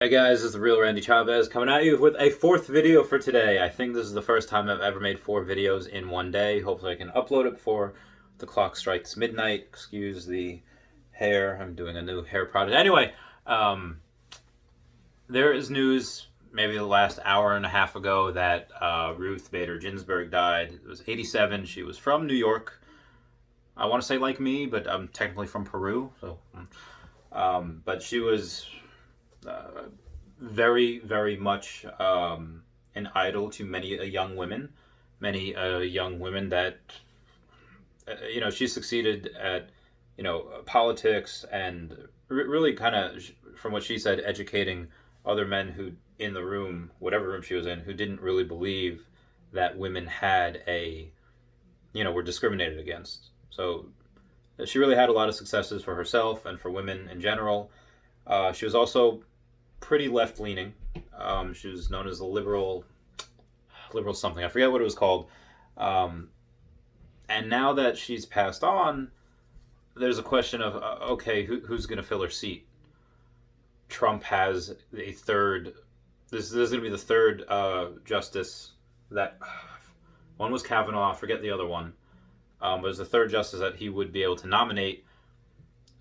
Hey guys, this is the real Randy Chavez coming at you with a fourth video for today. I think this is the first time I've ever made 4 videos in one day. Hopefully I can upload it before the clock strikes midnight. Excuse the hair. I'm doing a new hair product. Anyway, there is news maybe the last hour and a half ago that Ruth Bader Ginsburg died. It was 87. She was from New York. I want to say like me, but I'm technically from Peru. But she was very, very much an idol to many young women. Many young women that, she succeeded at, politics and really kind of, from what she said, educating other men who, in the room, whatever room she was in, who didn't really believe that women had were discriminated against. So she really had a lot of successes for herself and for women in general. She was also pretty left-leaning. She was known as the liberal something. I forget what it was called. And now that she's passed on, there's a question of, okay, who's going to fill her seat? Trump has a third. This is going to be the third justice that. One was Kavanaugh. I forget the other one. But it's the third justice that he would be able to nominate.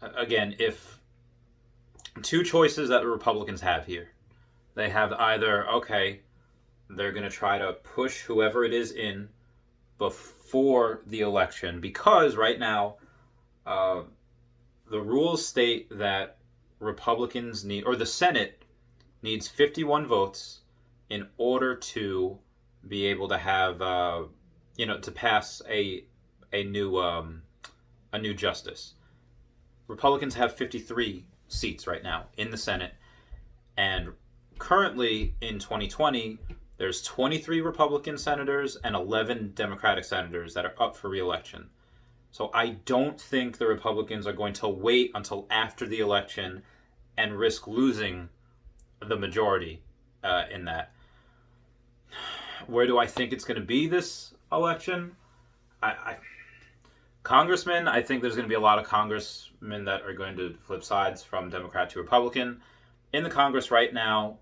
Again, if two choices that the Republicans have here. They have either, okay, they're going to try to push whoever it is in before the election, because right now the rules state that Republicans need, or the Senate needs 51 votes in order to be able to have, to pass a new justice. Republicans have 53 seats right now in the Senate, and currently in 2020 there's 23 Republican senators and 11 Democratic senators that are up for re-election. So I don't think the Republicans are going to wait until after the election and risk losing the majority in that. Where do I think it's going to be this election? Congressmen, I think there's going to be a lot of congressmen that are going to flip sides from Democrat to Republican. In the Congress right now,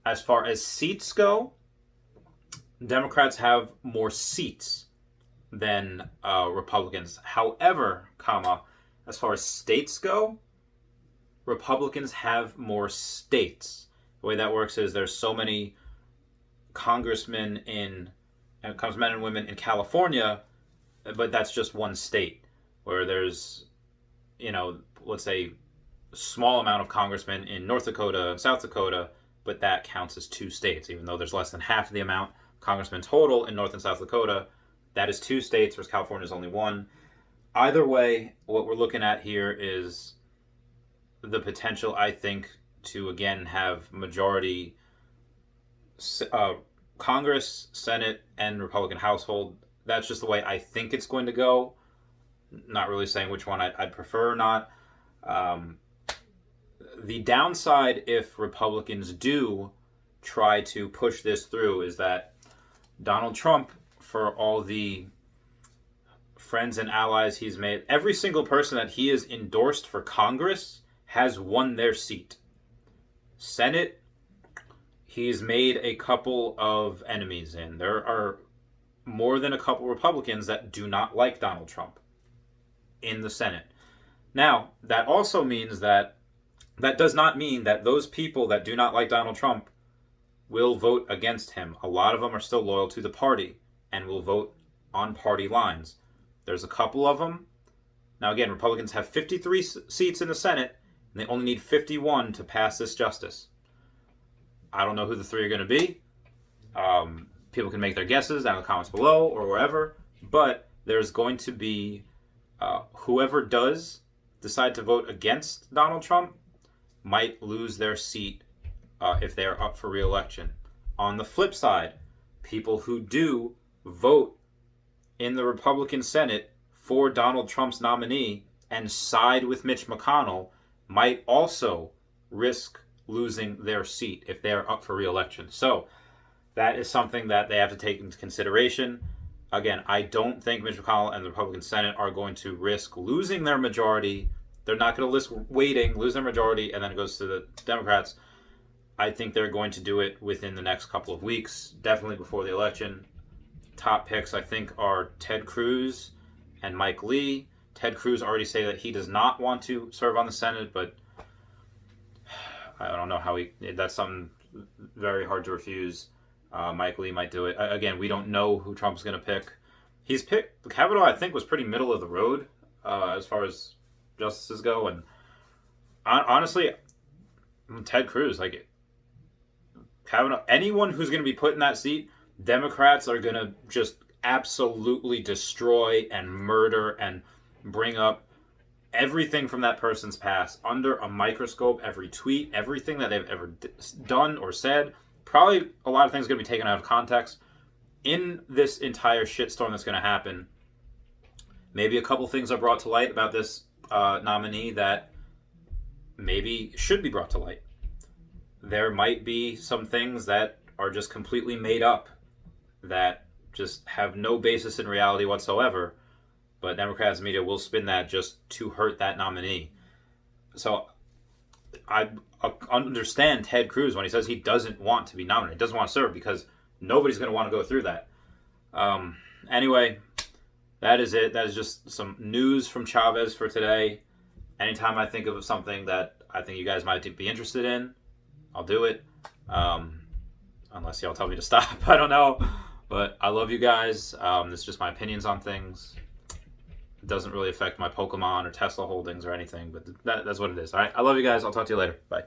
as far as seats go, Democrats have more seats than Republicans. However, as far as states go, Republicans have more states. The way that works is there's so many congressmen and women in California, but that's just one state, where there's, let's say a small amount of congressmen in North Dakota and South Dakota, but that counts as two states, even though there's less than half of the amount of congressmen total in North and South Dakota. That is two states, whereas California is only one. Either way, what we're looking at here is the potential, I think, to again have majority Congress, Senate, and Republican household. That's just the way I think it's going to go. Not really saying which one I'd prefer or not. The downside, if Republicans do try to push this through, is that Donald Trump, for all the friends and allies he's made, every single person that he has endorsed for Congress has won their seat. Senate, he's made a couple of enemies in. There are more than a couple Republicans that do not like Donald Trump in the Senate. Now, that also means that does not mean that those people that do not like Donald Trump will vote against him. A lot of them are still loyal to the party and will vote on party lines. There's a couple of them. Now, again, Republicans have 53 seats in the Senate, and they only need 51 to pass this justice. I don't know who the three are going to be. People can make their guesses down in the comments below or wherever, but there's going to be whoever does decide to vote against Donald Trump might lose their seat if they are up for re-election. On the flip side, people who do vote in the Republican Senate for Donald Trump's nominee and side with Mitch McConnell might also risk losing their seat if they are up for re-election. So that is something that they have to take into consideration. Again, I don't think Mitch McConnell and the Republican Senate are going to risk losing their majority. They're not going to lose their majority, and then it goes to the Democrats. I think they're going to do it within the next couple of weeks, definitely before the election. Top picks, I think, are Ted Cruz and Mike Lee. Ted Cruz already said that he does not want to serve on the Senate, but I don't know how that's something very hard to refuse. Mike Lee might do it. Again, we don't know who Trump's going to pick. He's picked, Kavanaugh, I think, was pretty middle of the road as far as justices go. And honestly, Ted Cruz, like Kavanaugh, anyone who's going to be put in that seat, Democrats are going to just absolutely destroy and murder and bring up everything from that person's past under a microscope, every tweet, everything that they've ever done or said. Probably a lot of things are going to be taken out of context. In this entire shitstorm that's going to happen, maybe a couple things are brought to light about this nominee that maybe should be brought to light. There might be some things that are just completely made up that just have no basis in reality whatsoever, but Democrats media will spin that just to hurt that nominee. So I understand Ted Cruz when he says he doesn't want to be nominated, doesn't want to serve, because nobody's going to want to go through that. Anyway, that is it. That is just some news from Chavez for today. Anytime I think of something that I think you guys might be interested in, I'll do it. Unless y'all tell me to stop. I don't know. But I love you guys. This is just my opinions on things. It doesn't really affect my Pokemon or Tesla holdings or anything, but that's what it is. All right. I love you guys. I'll talk to you later. Bye.